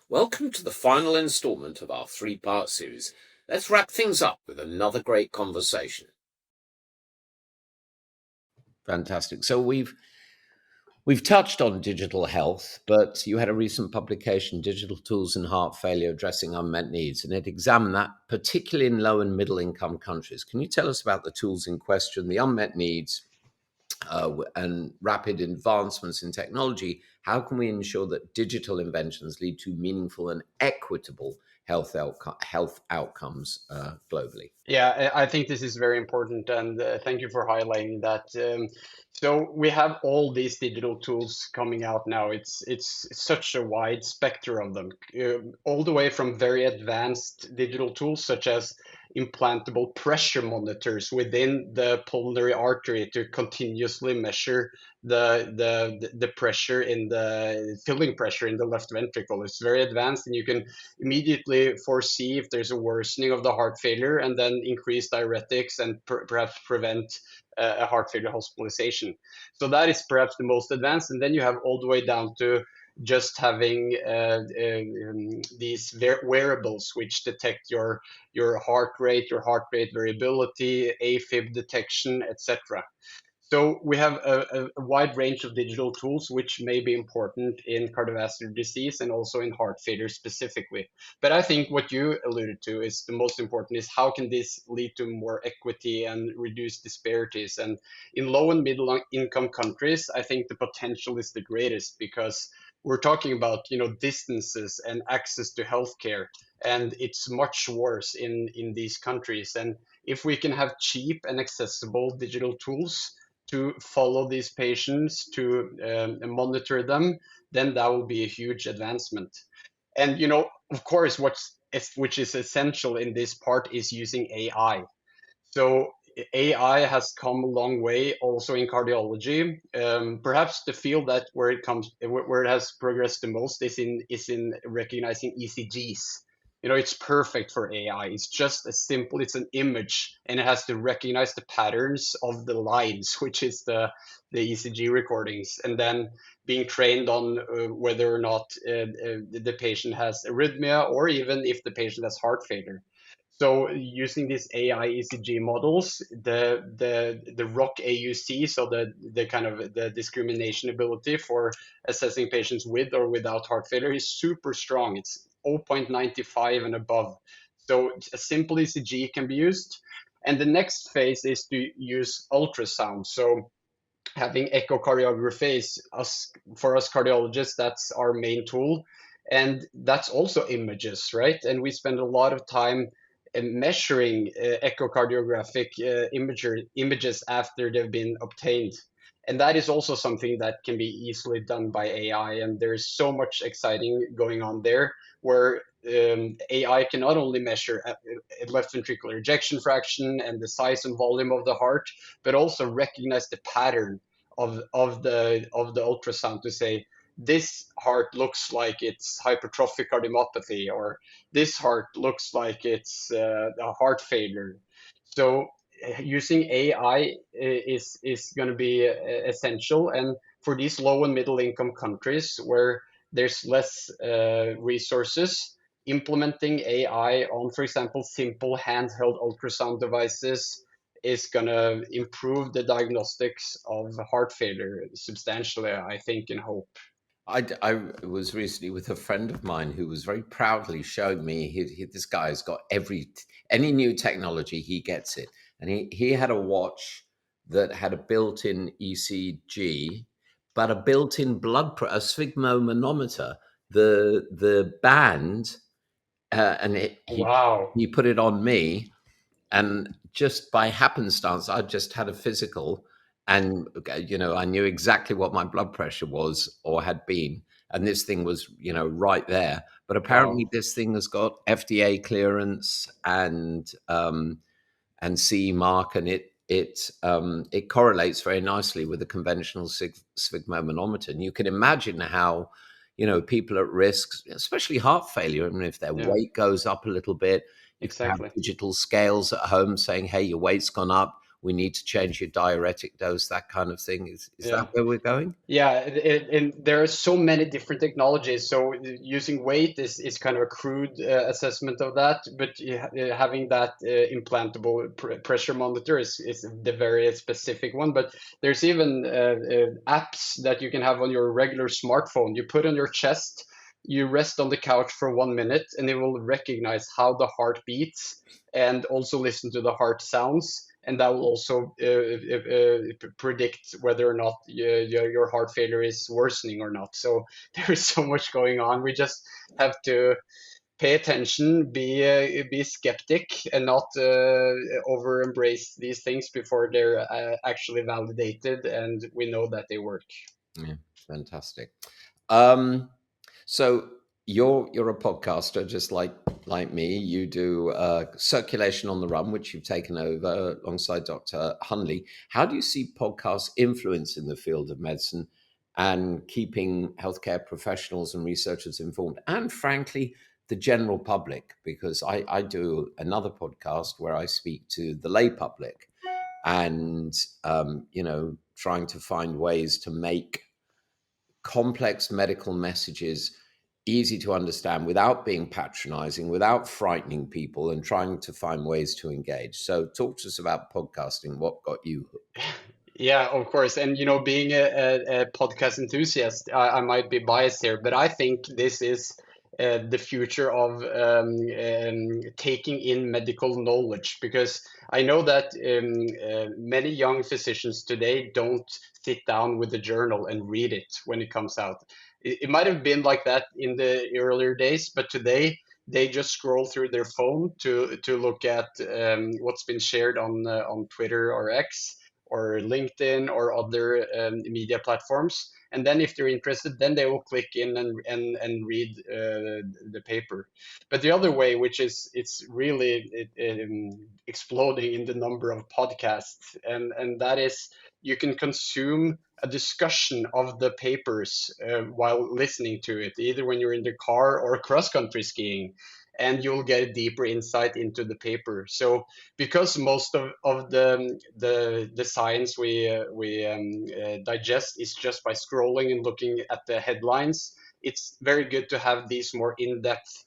Welcome to the final installment of our three-part series. Let's wrap things up with another great conversation. Fantastic. So we've touched on digital health, but you had a recent publication, Digital Tools in Heart Failure Addressing Unmet Needs, and it examined that, particularly in low and middle income countries. Can you tell us about the tools in question, the unmet needs, and rapid advancements in technology? How can we ensure that digital inventions lead to meaningful and equitable health outcomes globally? Yeah, I think this is very important, and thank you for highlighting that. So we have all these digital tools coming out now. It's such a wide spectrum of them, all the way from very advanced digital tools such as implantable pressure monitors within the pulmonary artery to continuously measure the pressure in the filling pressure in the left ventricle. It's very advanced, and you can immediately foresee if there's a worsening of the heart failure, and then increase diuretics and perhaps prevent a heart failure hospitalization. So that is perhaps the most advanced. And then you have all the way down to just having these wearables which detect your heart rate, your heart rate variability, AFib detection, etc. So we have a wide range of digital tools which may be important in cardiovascular disease and also in heart failure specifically. But I think what you alluded to is the most important, is how can this lead to more equity and reduce disparities? And in low and middle income countries, I think the potential is the greatest, because we're talking about, distances and access to healthcare, and it's much worse in these countries. And if we can have cheap and accessible digital tools to follow these patients, to monitor them, then that will be a huge advancement. And of course, which is essential in this part is using AI. So AI has come a long way also in cardiology. Perhaps the field that where it has progressed the most is in recognizing ECGs. It's perfect for AI. It's just it's an image, and it has to recognize the patterns of the lines, which is the ECG recordings, and then being trained on whether or not the patient has arrhythmia, or even if the patient has heart failure. So using these AI ECG models, the ROC AUC, so the kind of the discrimination ability for assessing patients with or without heart failure, is super strong. It's 0.95 and above. So a simple ECG can be used. And the next phase is to use ultrasound. So having echocardiography is, for us cardiologists, that's our main tool. And that's also images, right? And we spend a lot of time measuring echocardiographic images after they've been obtained. And that is also something that can be easily done by AI. And there's so much exciting going on there, where AI can not only measure left ventricular ejection fraction and the size and volume of the heart, but also recognize the pattern of the ultrasound to say, this heart looks like it's hypertrophic cardiomyopathy, or this heart looks like it's a heart failure. So using AI is going to be essential. And for these low and middle income countries where there's less resources, implementing AI on, for example, simple handheld ultrasound devices is going to improve the diagnostics of heart failure substantially, I think, and hope. I was recently with a friend of mine who was very proudly showing me this guy's got any new technology, he gets it. And he had a watch that had a built-in ECG, but a built-in a sphygmomanometer. The band, Wow. he put it on me, and just by happenstance, I just had a physical, and I knew exactly what my blood pressure was or had been, and this thing was right there. But apparently, Wow. this thing has got FDA clearance and CE mark, and it correlates very nicely with a conventional sphygmomanometer. And you can imagine how people at risk, especially heart failure, and if their Yeah. weight goes up a little bit, You can have exactly. digital scales at home saying, hey, your weight's gone up. We need to change your diuretic dose, that kind of thing. Is that Yeah. where we're going? Yeah, and there are so many different technologies. So using weight is kind of a crude assessment of that, but having that implantable pressure monitor is the very specific one. But there's even apps that you can have on your regular smartphone. You put on your chest, you rest on the couch for 1 minute, and it will recognize how the heart beats and also listen to the heart sounds, and that will also predict whether or not your heart failure is worsening or not. So there is so much going on. We just have to pay attention, be skeptic, and not over embrace these things before they're actually validated and we know that they work. Yeah, fantastic. Um, so you're a podcaster, just like me. You do Circulation on the Run, which you've taken over alongside Dr. Hunley. How do you see podcasts influencing the field of medicine and keeping healthcare professionals and researchers informed, and frankly, the general public? Because I do another podcast where I speak to the lay public, and trying to find ways to make complex medical messages easy to understand without being patronizing, without frightening people, and trying to find ways to engage. So, talk to us about podcasting. What got you hooked? Yeah, of course. And being a podcast enthusiast, I might be biased here, but I think this is the future of taking in medical knowledge, because I know that many young physicians today don't sit down with the journal and read it when it comes out. It might have been like that in the earlier days, but today they just scroll through their phone to look at what's been shared on Twitter or X or LinkedIn or other media platforms. And then if they're interested, then they will click in and read the paper. But the other way, which is it's really exploding in the number of podcasts, and that is you can consume a discussion of the papers while listening to it, either when you're in the car or cross country skiing, and you'll get a deeper insight into the paper. So because most of the science we digest is just by scrolling and looking at the headlines, it's very good to have these more in-depth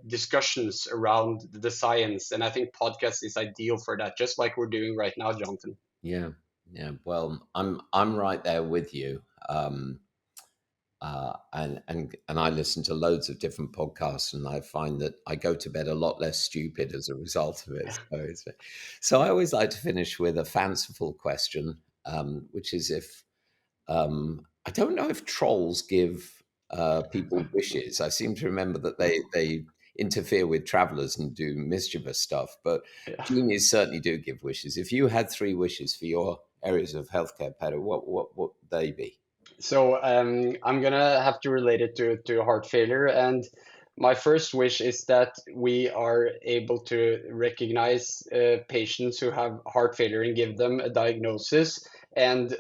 discussions around the science, and I think podcast is ideal for that, just like we're doing right now, Jonathan. Yeah, yeah. Well, I'm right there with you. And I listen to loads of different podcasts, and I find that I go to bed a lot less stupid as a result of it. So I always like to finish with a fanciful question, which is if I don't know if trolls give people wishes. I seem to remember that they interfere with travelers and do mischievous stuff, but Yeah. genies certainly do give wishes. If you had three wishes for your areas of healthcare, Peter, what would they be? So I'm gonna have to relate it to heart failure, and my first wish is that we are able to recognize patients who have heart failure and give them a diagnosis. And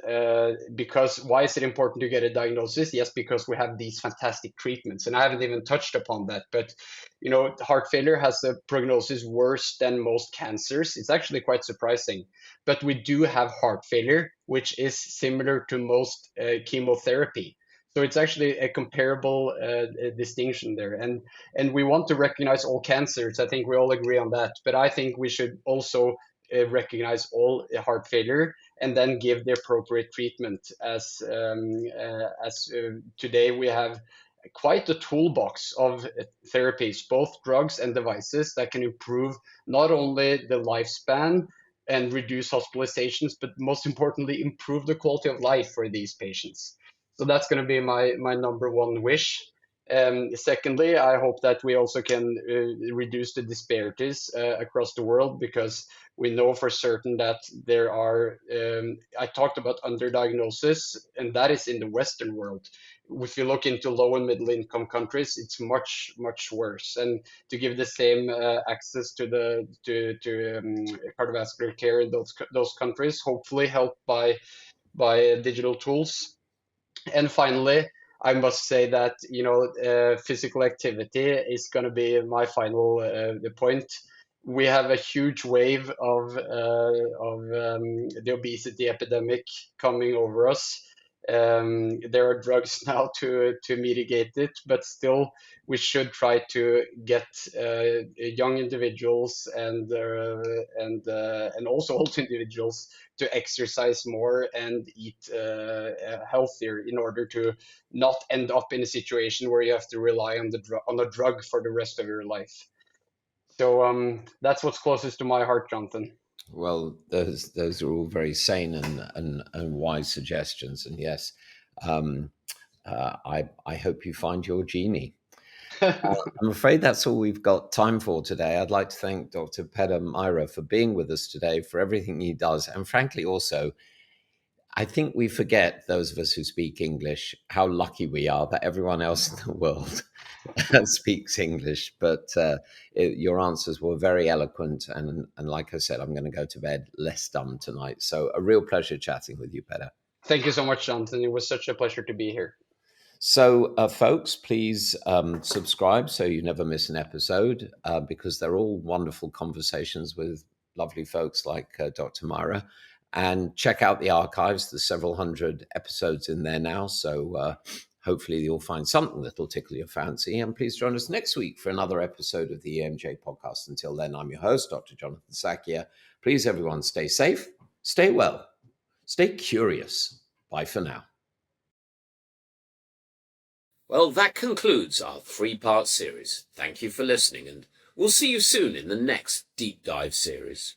because why is it important to get a diagnosis? Yes, because we have these fantastic treatments, and I haven't even touched upon that. But heart failure has a prognosis worse than most cancers. It's actually quite surprising, but we do have heart failure, which is similar to most chemotherapy. So it's actually a comparable distinction there, and we want to recognize all cancers. I think we all agree on that. But I think we should also recognize all heart failure and then give the appropriate treatment. As today we have quite a toolbox of therapies, both drugs and devices that can improve not only the lifespan and reduce hospitalizations, but most importantly, improve the quality of life for these patients. So that's going to be my number one wish. Secondly, I hope that we also can reduce the disparities across the world, because we know for certain that there are, I talked about underdiagnosis, and that is in the Western world. If you look into low and middle income countries, it's much, much worse. And to give the same access to cardiovascular care in those countries, hopefully helped by digital tools. And finally, I must say that, physical activity is going to be my final point. We have a huge wave of the obesity epidemic coming over us. There are drugs now to mitigate it, but still, we should try to get young individuals and also old individuals to exercise more and eat healthier in order to not end up in a situation where you have to rely on on a drug for the rest of your life. So that's what's closest to my heart, Jonathan. Well, those are all very sane and wise suggestions. And yes, um, I hope you find your genie. I'm afraid that's all we've got time for today. I'd like to thank Dr. Peder Myhre for being with us today, for everything he does, and frankly, also, I think we forget, those of us who speak English, how lucky we are that everyone else in the world speaks English. But your answers were very eloquent. And like I said, I'm going to go to bed less dumb tonight. So a real pleasure chatting with you, Peder. Thank you so much, Jonathan. It was such a pleasure to be here. So, folks, please subscribe so you never miss an episode because they're all wonderful conversations with lovely folks like Dr. Myhre. And check out the archives. There's several hundred episodes in there now. So hopefully you'll find something that'll tickle your fancy. And please join us next week for another episode of the EMJ podcast. Until then, I'm your host, Dr. Jonathan Sackier. Please, everyone, stay safe, stay well, stay curious. Bye for now. Well, that concludes our 3-part series. Thank you for listening, and we'll see you soon in the next deep dive series.